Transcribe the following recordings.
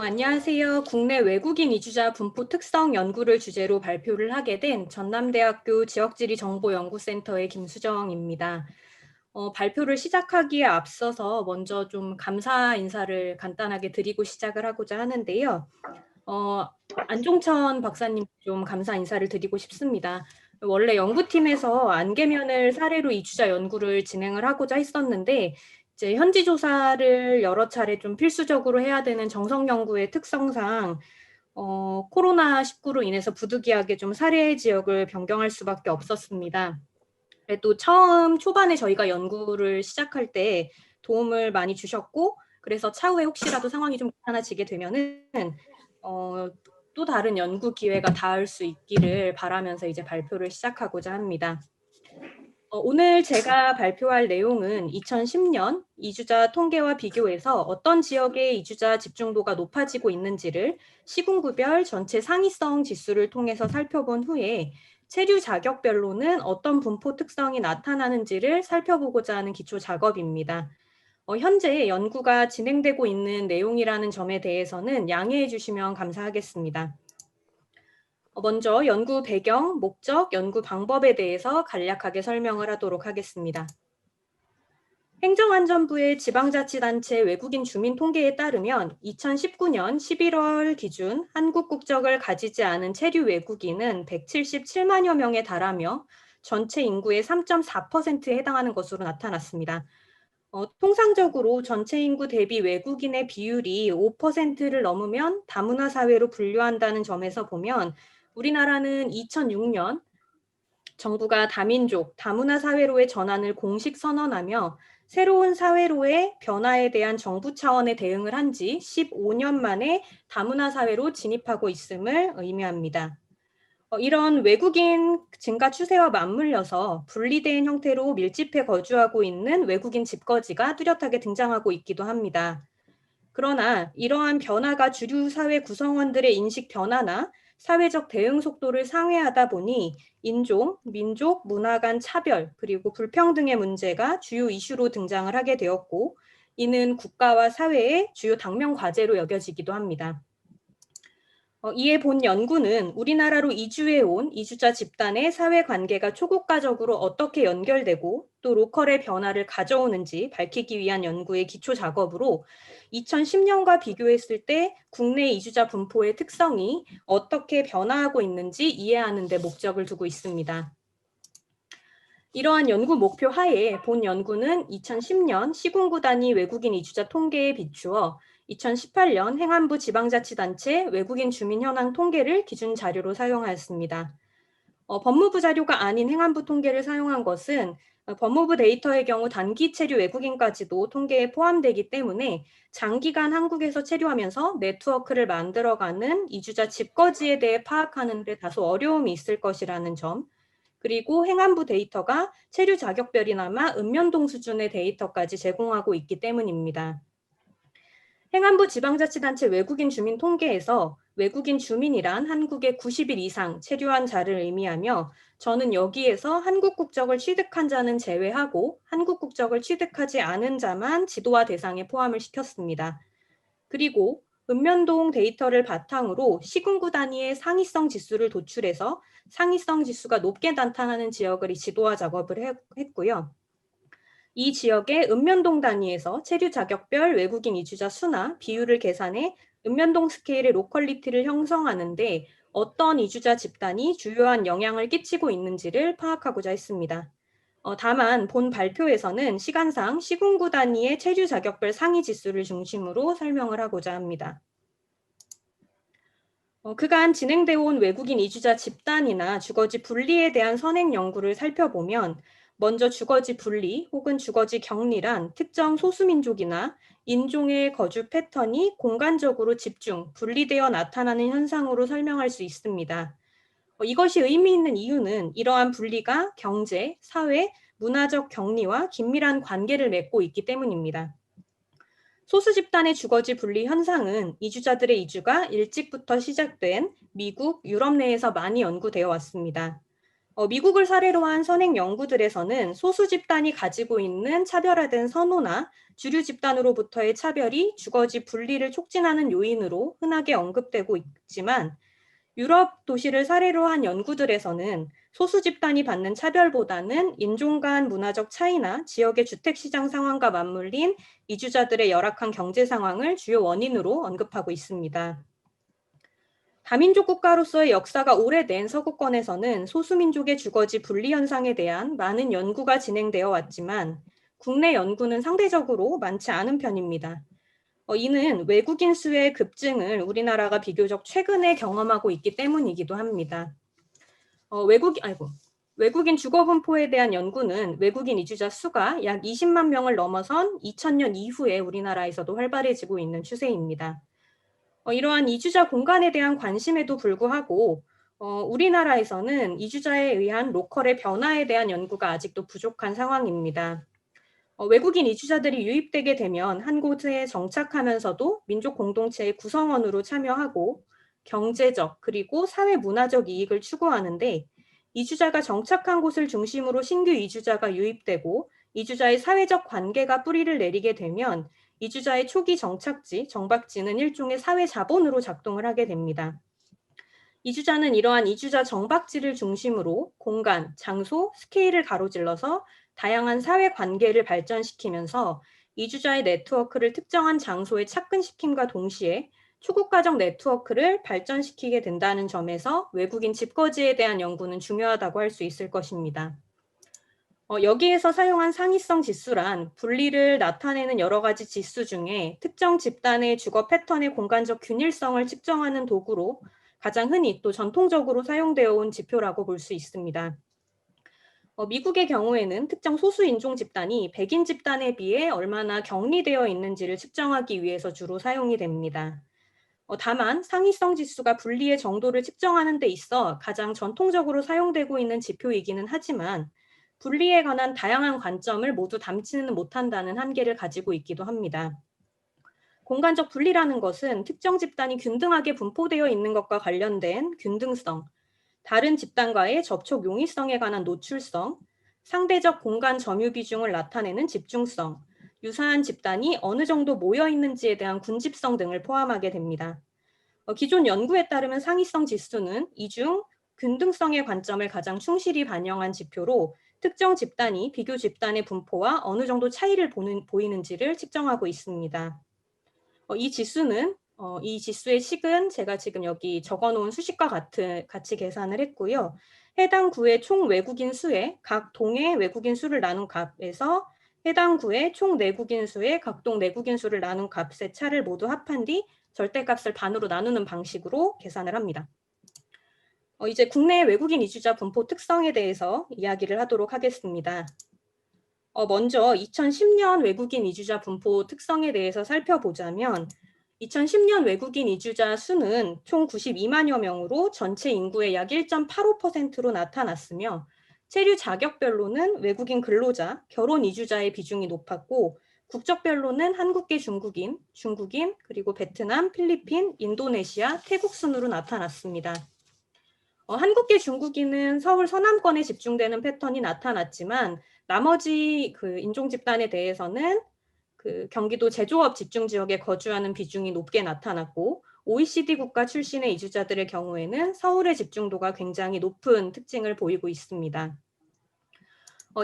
안녕하세요. 국내 외국인 이주자 분포 특성 연구를 주제로 발표를 하게 된 전남대학교 지역지리정보연구센터의 김수정입니다. 발표를 시작하기에 앞서서 먼저 좀 감사 인사를 간단하게 드리고 시작을 하고자 하는데요. 어, 안종천 박사님 좀 감사 인사를 드리고 싶습니다. 원래 연구팀에서 안개면을 사례로 이주자 연구를 진행을 하고자 했었는데 이제 현지 조사를 여러 차례 좀 필수적으로 해야 되는 정성 연구의 특성상 코로나19로 인해서 부득이하게 좀 사례 지역을 변경할 수밖에 없었습니다. 그래도 처음 초반에 저희가 연구를 시작할 때 도움을 많이 주셨고, 그래서 차후에 혹시라도 상황이 좀 괜찮아지게 되면은 또 다른 연구 기회가 닿을 수 있기를 바라면서 이제 발표를 시작하고자 합니다. 오늘 제가 발표할 내용은 2010년 이주자 통계와 비교해서 어떤 지역의 이주자 집중도가 높아지고 있는지를 시군구별 전체 상위성 지수를 통해서 살펴본 후에 체류 자격별로는 어떤 분포 특성이 나타나는지를 살펴보고자 하는 기초 작업입니다. 현재 연구가 진행되고 있는 내용이라는 점에 대해서는 양해해 주시면 감사하겠습니다. 먼저 연구 배경, 목적, 연구 방법에 대해서 간략하게 설명을 하도록 하겠습니다. 행정안전부의 지방자치단체 외국인 주민 통계에 따르면 2019년 11월 기준 한국 국적을 가지지 않은 체류 외국인은 177만여 명에 달하며 전체 인구의 3.4%에 해당하는 것으로 나타났습니다. 통상적으로 전체 인구 대비 외국인의 비율이 5%를 넘으면 다문화 사회로 분류한다는 점에서 보면 우리나라는 2006년 정부가 다민족, 다문화 사회로의 전환을 공식 선언하며 새로운 사회로의 변화에 대한 정부 차원의 대응을 한 지 15년 만에 다문화 사회로 진입하고 있음을 의미합니다. 이런 외국인 증가 추세와 맞물려서 분리된 형태로 밀집해 거주하고 있는 외국인 집거지가 뚜렷하게 등장하고 있기도 합니다. 그러나 이러한 변화가 주류 사회 구성원들의 인식 변화나 사회적 대응 속도를 상회하다 보니 인종, 민족, 문화 간 차별, 그리고 불평등의 문제가 주요 이슈로 등장을 하게 되었고, 이는 국가와 사회의 주요 당면 과제로 여겨지기도 합니다. 이에 본 연구는 우리나라로 이주해 온 이주자 집단의 사회관계가 초국가적으로 어떻게 연결되고 또 로컬의 변화를 가져오는지 밝히기 위한 연구의 기초 작업으로 2010년과 비교했을 때 국내 이주자 분포의 특성이 어떻게 변화하고 있는지 이해하는 데 목적을 두고 있습니다. 이러한 연구 목표 하에 본 연구는 2010년 시군구 단위 외국인 이주자 통계에 비추어 2018년 행안부 지방자치단체 외국인 주민 현황 통계를 기준 자료로 사용하였습니다. 법무부 자료가 아닌 행안부 통계를 사용한 것은 법무부 데이터의 경우 단기 체류 외국인까지도 통계에 포함되기 때문에 장기간 한국에서 체류하면서 네트워크를 만들어가는 이주자 집거지에 대해 파악하는 데 다소 어려움이 있을 것이라는 점, 그리고 행안부 데이터가 체류 자격별이나마 읍면동 수준의 데이터까지 제공하고 있기 때문입니다. 행안부 지방자치단체 외국인 주민 통계에서 외국인 주민이란 한국에 90일 이상 체류한 자를 의미하며 저는 여기에서 한국 국적을 취득한 자는 제외하고 한국 국적을 취득하지 않은 자만 지도화 대상에 포함을 시켰습니다. 그리고 읍면동 데이터를 바탕으로 시군구 단위의 상위성 지수를 도출해서 상위성 지수가 높게 나타나는 지역을 지도화 작업을 했고요. 이 지역의 읍면동 단위에서 체류 자격별 외국인 이주자 수나 비율을 계산해 읍면동 스케일의 로컬리티를 형성하는데 어떤 이주자 집단이 주요한 영향을 끼치고 있는지를 파악하고자 했습니다. 다만 본 발표에서는 시간상 시군구 단위의 체류 자격별 상위 지수를 중심으로 설명을 하고자 합니다. 그간 진행되어 온 외국인 이주자 집단이나 주거지 분리에 대한 선행 연구를 살펴보면 먼저 주거지 분리 혹은 주거지 격리란 특정 소수민족이나 인종의 거주 패턴이 공간적으로 집중, 분리되어 나타나는 현상으로 설명할 수 있습니다. 이것이 의미 있는 이유는 이러한 분리가 경제, 사회, 문화적 격리와 긴밀한 관계를 맺고 있기 때문입니다. 소수 집단의 주거지 분리 현상은 이주자들의 이주가 일찍부터 시작된 미국, 유럽 내에서 많이 연구되어 왔습니다. 미국을 사례로 한 선행 연구들에서는 소수 집단이 가지고 있는 차별화된 선호나 주류 집단으로부터의 차별이 주거지 분리를 촉진하는 요인으로 흔하게 언급되고 있지만 유럽 도시를 사례로 한 연구들에서는 소수 집단이 받는 차별보다는 인종 간 문화적 차이나 지역의 주택시장 상황과 맞물린 이주자들의 열악한 경제 상황을 주요 원인으로 언급하고 있습니다. 다민족 국가로서의 역사가 오래된 서구권에서는 소수민족의 주거지 분리 현상에 대한 많은 연구가 진행되어 왔지만 국내 연구는 상대적으로 많지 않은 편입니다. 이는 외국인 수의 급증을 우리나라가 비교적 최근에 경험하고 있기 때문이기도 합니다. 외국인 주거 분포에 대한 연구는 외국인 이주자 수가 약 20만 명을 넘어선 2000년 이후에 우리나라에서도 활발해지고 있는 추세입니다. 이러한 이주자 공간에 대한 관심에도 불구하고 우리나라에서는 이주자에 의한 로컬의 변화에 대한 연구가 아직도 부족한 상황입니다. 외국인 이주자들이 유입되게 되면 한 곳에 정착하면서도 민족 공동체의 구성원으로 참여하고 경제적 그리고 사회 문화적 이익을 추구하는데 이주자가 정착한 곳을 중심으로 신규 이주자가 유입되고 이주자의 사회적 관계가 뿌리를 내리게 되면 이주자의 초기 정착지, 정박지는 일종의 사회 자본으로 작동을 하게 됩니다. 이주자는 이러한 이주자 정박지를 중심으로 공간, 장소, 스케일을 가로질러서 다양한 사회 관계를 발전시키면서 이주자의 네트워크를 특정한 장소에 착근시킴과 동시에 초국가적 네트워크를 발전시키게 된다는 점에서 외국인 집거지에 대한 연구는 중요하다고 할 수 있을 것입니다. 여기에서 사용한 상위성 지수란 분리를 나타내는 여러 가지 지수 중에 특정 집단의 주거 패턴의 공간적 균일성을 측정하는 도구로 가장 흔히 또 전통적으로 사용되어 온 지표라고 볼 수 있습니다. 미국의 경우에는 특정 소수 인종 집단이 백인 집단에 비해 얼마나 격리되어 있는지를 측정하기 위해서 주로 사용이 됩니다. 다만 상위성 지수가 분리의 정도를 측정하는 데 있어 가장 전통적으로 사용되고 있는 지표이기는 하지만 분리에 관한 다양한 관점을 모두 담지는 못한다는 한계를 가지고 있기도 합니다. 공간적 분리라는 것은 특정 집단이 균등하게 분포되어 있는 것과 관련된 균등성, 다른 집단과의 접촉 용이성에 관한 노출성, 상대적 공간 점유 비중을 나타내는 집중성, 유사한 집단이 어느 정도 모여 있는지에 대한 군집성 등을 포함하게 됩니다. 기존 연구에 따르면 상위성 지수는 이중 균등성의 관점을 가장 충실히 반영한 지표로 특정 집단이 비교 집단의 분포와 어느 정도 차이를 보이는지를 측정하고 있습니다. 이 지수의 식은 제가 지금 여기 적어놓은 수식과 같이 계산을 했고요. 해당 구의 총 외국인 수에 각 동의 외국인 수를 나눈 값에서 해당 구의 총 내국인 수에 각 동 내국인 수를 나눈 값의 차를 모두 합한 뒤 절대값을 반으로 나누는 방식으로 계산을 합니다. 이제 국내 외국인 이주자 분포 특성에 대해서 이야기를 하도록 하겠습니다. 먼저 2010년 외국인 이주자 분포 특성에 대해서 살펴보자면 2010년 외국인 이주자 수는 총 92만여 명으로 전체 인구의 약 1.85%로 나타났으며 체류 자격별로는 외국인 근로자, 결혼 이주자의 비중이 높았고 국적별로는 한국계 중국인, 그리고 베트남, 필리핀, 인도네시아, 태국 순으로 나타났습니다. 한국계 중국인은 서울 서남권에 집중되는 패턴이 나타났지만 나머지 그 인종 집단에 대해서는 그 경기도 제조업 집중 지역에 거주하는 비중이 높게 나타났고 OECD 국가 출신의 이주자들의 경우에는 서울의 집중도가 굉장히 높은 특징을 보이고 있습니다.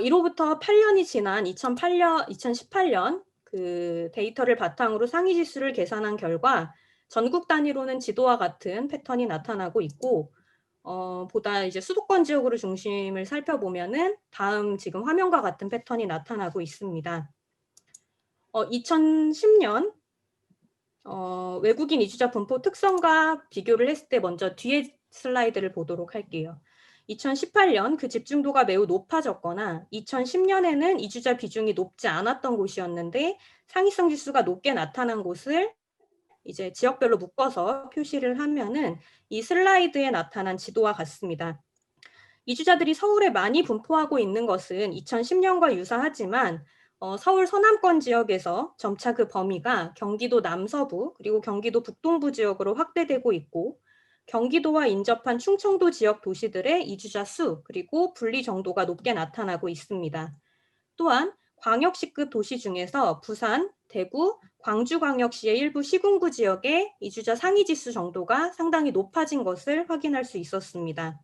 이로부터 8년이 지난 2018년 그 데이터를 바탕으로 상위 지수를 계산한 결과 전국 단위로는 지도와 같은 패턴이 나타나고 있고 보다 이제 수도권 지역으로 중심을 살펴보면은 다음 지금 화면과 같은 패턴이 나타나고 있습니다. 2010년 외국인 이주자 분포 특성과 비교를 했을 때 먼저 뒤에 슬라이드를 보도록 할게요. 2018년 그 집중도가 매우 높아졌거나 2010년에는 이주자 비중이 높지 않았던 곳이었는데 상위성 지수가 높게 나타난 곳을 이제 지역별로 묶어서 표시를 하면은 이 슬라이드에 나타난 지도와 같습니다. 이주자들이 서울에 많이 분포하고 있는 것은 2010년과 유사하지만 서울 서남권 지역에서 점차 그 범위가 경기도 남서부 그리고 경기도 북동부 지역으로 확대되고 있고 경기도와 인접한 충청도 지역 도시들의 이주자 수 그리고 분리 정도가 높게 나타나고 있습니다. 또한 광역시급 도시 중에서 부산, 대구, 광주광역시의 일부 시군구 지역의 이주자 상위 지수 정도가 상당히 높아진 것을 확인할 수 있었습니다.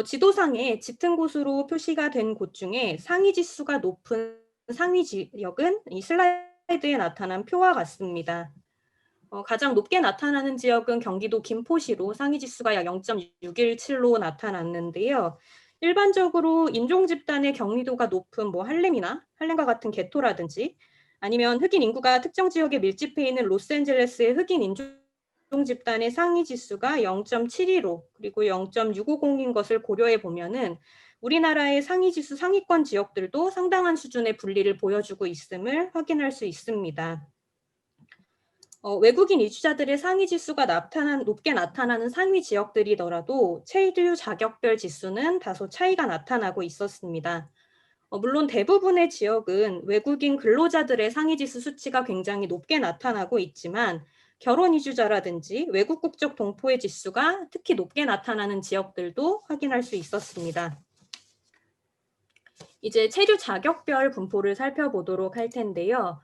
지도상에 짙은 곳으로 표시가 된 곳 중에 상위 지수가 높은 상위 지역은 이 슬라이드에 나타난 표와 같습니다. 가장 높게 나타나는 지역은 경기도 김포시로 상위 지수가 약 0.617로 나타났는데요. 일반적으로 인종 집단의 경미도가 높은 뭐 할렘과 같은 개토라든지 아니면 흑인 인구가 특정 지역에 밀집해 있는 로스앤젤레스의 흑인 인종 집단의 상위 지수가 0.72로 그리고 0.650인 것을 고려해 보면은 우리나라의 상위 지수 상위권 지역들도 상당한 수준의 분리를 보여주고 있음을 확인할 수 있습니다. 외국인 이주자들의 상위 지수가 높게 나타나는 상위 지역들이더라도 체류 자격별 지수는 다소 차이가 나타나고 있었습니다. 물론 대부분의 지역은 외국인 근로자들의 상위 지수 수치가 굉장히 높게 나타나고 있지만 결혼 이주자라든지 외국 국적 동포의 지수가 특히 높게 나타나는 지역들도 확인할 수 있었습니다. 이제 체류 자격별 분포를 살펴보도록 할 텐데요.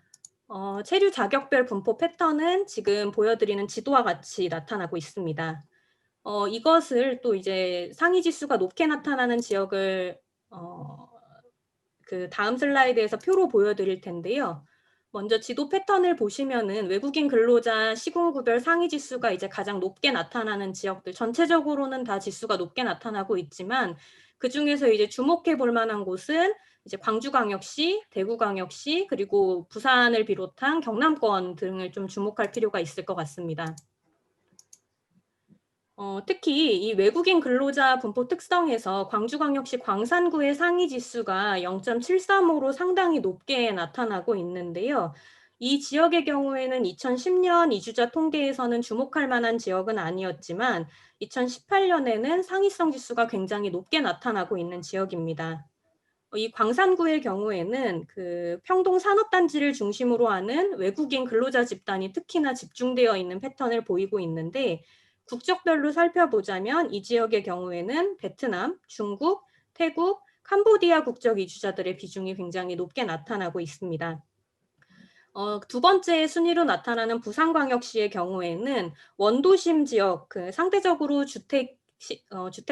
체류 자격별 분포 패턴은 지금 보여드리는 지도와 같이 나타나고 있습니다. 이것을 또 이제 상위 지수가 높게 나타나는 지역을 그 다음 슬라이드에서 표로 보여드릴 텐데요. 먼저 지도 패턴을 보시면은 외국인 근로자 시군구별 상위 지수가 이제 가장 높게 나타나는 지역들, 전체적으로는 다 지수가 높게 나타나고 있지만 그 중에서 이제 주목해 볼 만한 곳은 이제 광주광역시, 대구광역시, 그리고 부산을 비롯한 경남권 등을 좀 주목할 필요가 있을 것 같습니다. 특히 이 외국인 근로자 분포 특성에서 광주광역시 광산구의 상위 지수가 0.735로 상당히 높게 나타나고 있는데요. 이 지역의 경우에는 2010년 이주자 통계에서는 주목할 만한 지역은 아니었지만 2018년에는 상위성 지수가 굉장히 높게 나타나고 있는 지역입니다. 이 광산구의 경우에는 그 평동 산업단지를 중심으로 하는 외국인 근로자 집단이 특히나 집중되어 있는 패턴을 보이고 있는데 국적별로 살펴보자면 이 지역의 경우에는 베트남, 중국, 태국, 캄보디아 국적 이주자들의 비중이 굉장히 높게 나타나고 있습니다. 두 번째 순위로 나타나는 부산광역시의 경우에는 원도심 지역, 상대적으로 주택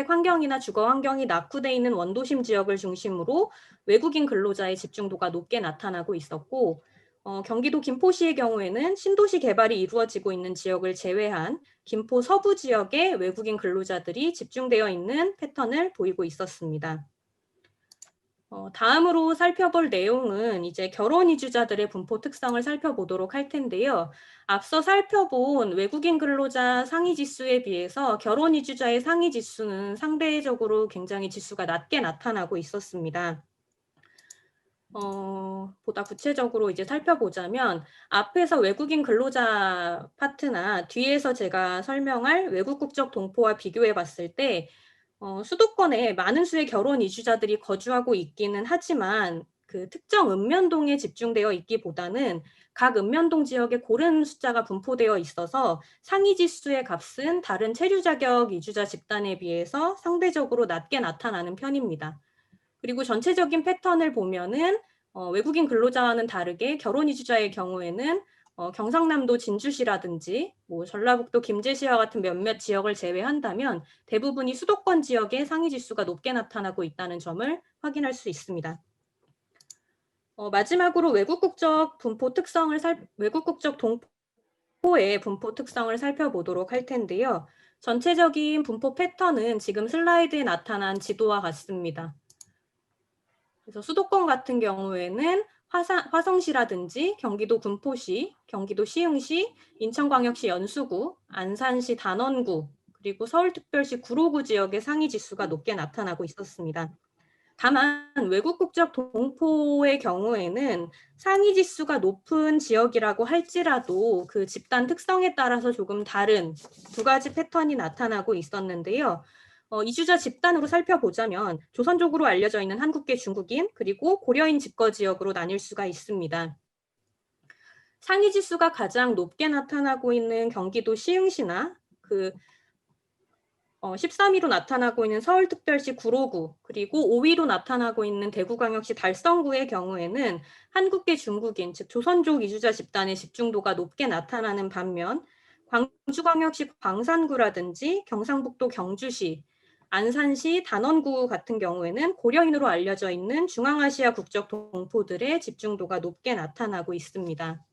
환경이나 주거 환경이 낙후되어 있는 원도심 지역을 중심으로 외국인 근로자의 집중도가 높게 나타나고 있었고 경기도 김포시의 경우에는 신도시 개발이 이루어지고 있는 지역을 제외한 김포 서부 지역에 외국인 근로자들이 집중되어 있는 패턴을 보이고 있었습니다. 다음으로 살펴볼 내용은 이제 결혼 이주자들의 분포 특성을 살펴보도록 할 텐데요. 앞서 살펴본 외국인 근로자 상위 지수에 비해서 결혼 이주자의 상위 지수는 상대적으로 굉장히 지수가 낮게 나타나고 있었습니다. 보다 구체적으로 이제 살펴보자면 앞에서 외국인 근로자 파트나 뒤에서 제가 설명할 외국 국적 동포와 비교해 봤을 때 수도권에 많은 수의 결혼 이주자들이 거주하고 있기는 하지만 그 특정 읍면동에 집중되어 있기보다는 각 읍면동 지역에 고른 숫자가 분포되어 있어서 상위 지수의 값은 다른 체류 자격 이주자 집단에 비해서 상대적으로 낮게 나타나는 편입니다. 그리고 전체적인 패턴을 보면은 외국인 근로자와는 다르게 결혼 이주자의 경우에는 경상남도 진주시라든지 뭐 전라북도 김제시와 같은 몇몇 지역을 제외한다면 대부분이 수도권 지역의 상위 지수가 높게 나타나고 있다는 점을 확인할 수 있습니다. 마지막으로 외국 국적 동포의 분포 특성을 살펴보도록 할 텐데요. 전체적인 분포 패턴은 지금 슬라이드에 나타난 지도와 같습니다. 그래서 수도권 같은 경우에는 화성시라든지 경기도 군포시, 경기도 시흥시, 인천광역시 연수구, 안산시 단원구, 그리고 서울특별시 구로구 지역의 상위 지수가 높게 나타나고 있었습니다. 다만 외국 국적 동포의 경우에는 상위 지수가 높은 지역이라고 할지라도 그 집단 특성에 따라서 조금 다른 두 가지 패턴이 나타나고 있었는데요. 이주자 집단으로 살펴보자면 조선족으로 알려져 있는 한국계 중국인 그리고 고려인 집거 지역으로 나뉠 수가 있습니다. 상위 지수가 가장 높게 나타나고 있는 경기도 시흥시나 그 13위로 나타나고 있는 서울특별시 구로구, 그리고 5위로 나타나고 있는 대구광역시 달성구의 경우에는 한국계 중국인, 즉 조선족 이주자 집단의 집중도가 높게 나타나는 반면 광주광역시 광산구라든지 경상북도 경주시, 안산시 단원구 같은 경우에는 고려인으로 알려져 있는 중앙아시아 국적 동포들의 집중도가 높게 나타나고 있습니다.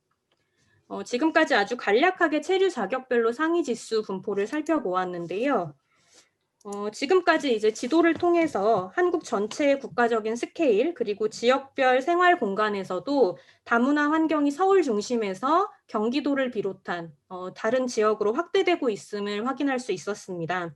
지금까지 아주 간략하게 체류 자격별로 상위 지수 분포를 살펴보았는데요. 지금까지 이제 지도를 통해서 한국 전체의 국가적인 스케일 그리고 지역별 생활 공간에서도 다문화 환경이 서울 중심에서 경기도를 비롯한 다른 지역으로 확대되고 있음을 확인할 수 있었습니다.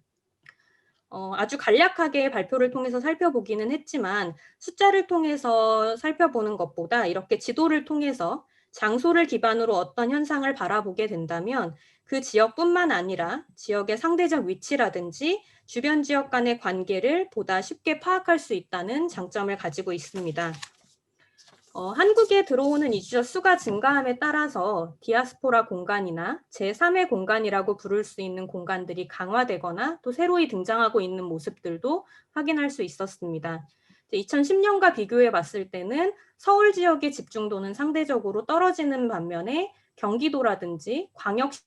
아주 간략하게 발표를 통해서 살펴보기는 했지만 숫자를 통해서 살펴보는 것보다 이렇게 지도를 통해서 장소를 기반으로 어떤 현상을 바라보게 된다면 그 지역뿐만 아니라 지역의 상대적 위치라든지 주변 지역 간의 관계를 보다 쉽게 파악할 수 있다는 장점을 가지고 있습니다. 한국에 들어오는 이주자 수가 증가함에 따라서 디아스포라 공간이나 제3의 공간이라고 부를 수 있는 공간들이 강화되거나 또 새로이 등장하고 있는 모습들도 확인할 수 있었습니다. 2010년과 비교해 봤을 때는 서울 지역의 집중도는 상대적으로 떨어지는 반면에 경기도라든지 광역시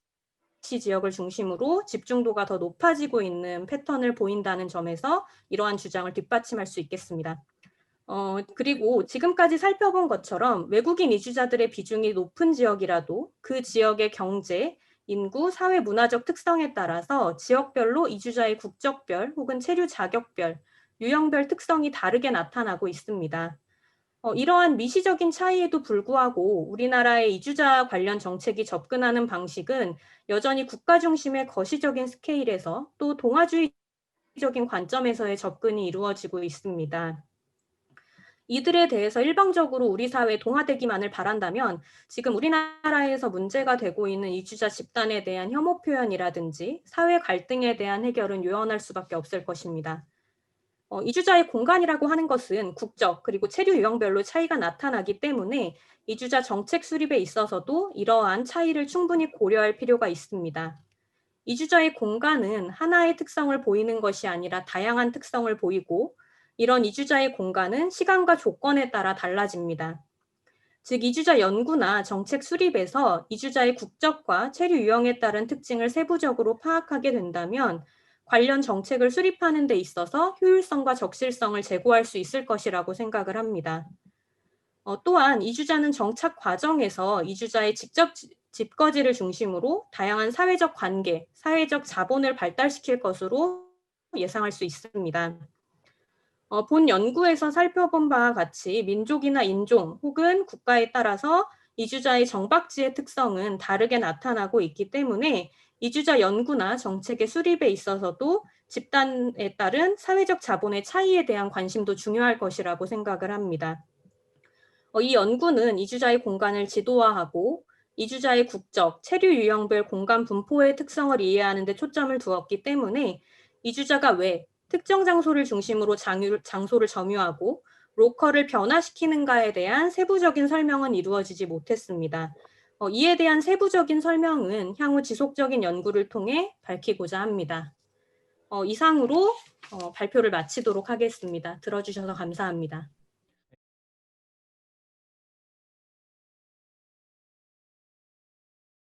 지역을 중심으로 집중도가 더 높아지고 있는 패턴을 보인다는 점에서 이러한 주장을 뒷받침할 수 있겠습니다. 그리고 지금까지 살펴본 것처럼 외국인 이주자들의 비중이 높은 지역이라도 그 지역의 경제, 인구, 사회 문화적 특성에 따라서 지역별로 이주자의 국적별 혹은 체류 자격별, 유형별 특성이 다르게 나타나고 있습니다. 이러한 미시적인 차이에도 불구하고 우리나라의 이주자 관련 정책이 접근하는 방식은 여전히 국가 중심의 거시적인 스케일에서 또 동아주의적인 관점에서의 접근이 이루어지고 있습니다. 이들에 대해서 일방적으로 우리 사회 동화되기만을 바란다면 지금 우리나라에서 문제가 되고 있는 이주자 집단에 대한 혐오 표현이라든지 사회 갈등에 대한 해결은 요원할 수밖에 없을 것입니다. 이주자의 공간이라고 하는 것은 국적 그리고 체류 유형별로 차이가 나타나기 때문에 이주자 정책 수립에 있어서도 이러한 차이를 충분히 고려할 필요가 있습니다. 이주자의 공간은 하나의 특성을 보이는 것이 아니라 다양한 특성을 보이고 이런 이주자의 공간은 시간과 조건에 따라 달라집니다. 즉 이주자 연구나 정책 수립에서 이주자의 국적과 체류 유형에 따른 특징을 세부적으로 파악하게 된다면 관련 정책을 수립하는 데 있어서 효율성과 적실성을 제고할 수 있을 것이라고 생각을 합니다. 또한 이주자는 정착 과정에서 이주자의 직접 집거지를 중심으로 다양한 사회적 관계, 사회적 자본을 발달시킬 것으로 예상할 수 있습니다. 본 연구에서 살펴본 바와 같이 민족이나 인종 혹은 국가에 따라서 이주자의 정박지의 특성은 다르게 나타나고 있기 때문에 이주자 연구나 정책의 수립에 있어서도 집단에 따른 사회적 자본의 차이에 대한 관심도 중요할 것이라고 생각을 합니다. 이 연구는 이주자의 공간을 지도화하고 이주자의 국적, 체류 유형별 공간 분포의 특성을 이해하는 데 초점을 두었기 때문에 이주자가 왜 특정 장소를 중심으로 장소를 점유하고 로컬을 변화시키는가에 대한 세부적인 설명은 이루어지지 못했습니다. 이에 대한 세부적인 설명은 향후 지속적인 연구를 통해 밝히고자 합니다. 이상으로 발표를 마치도록 하겠습니다. 들어주셔서 감사합니다.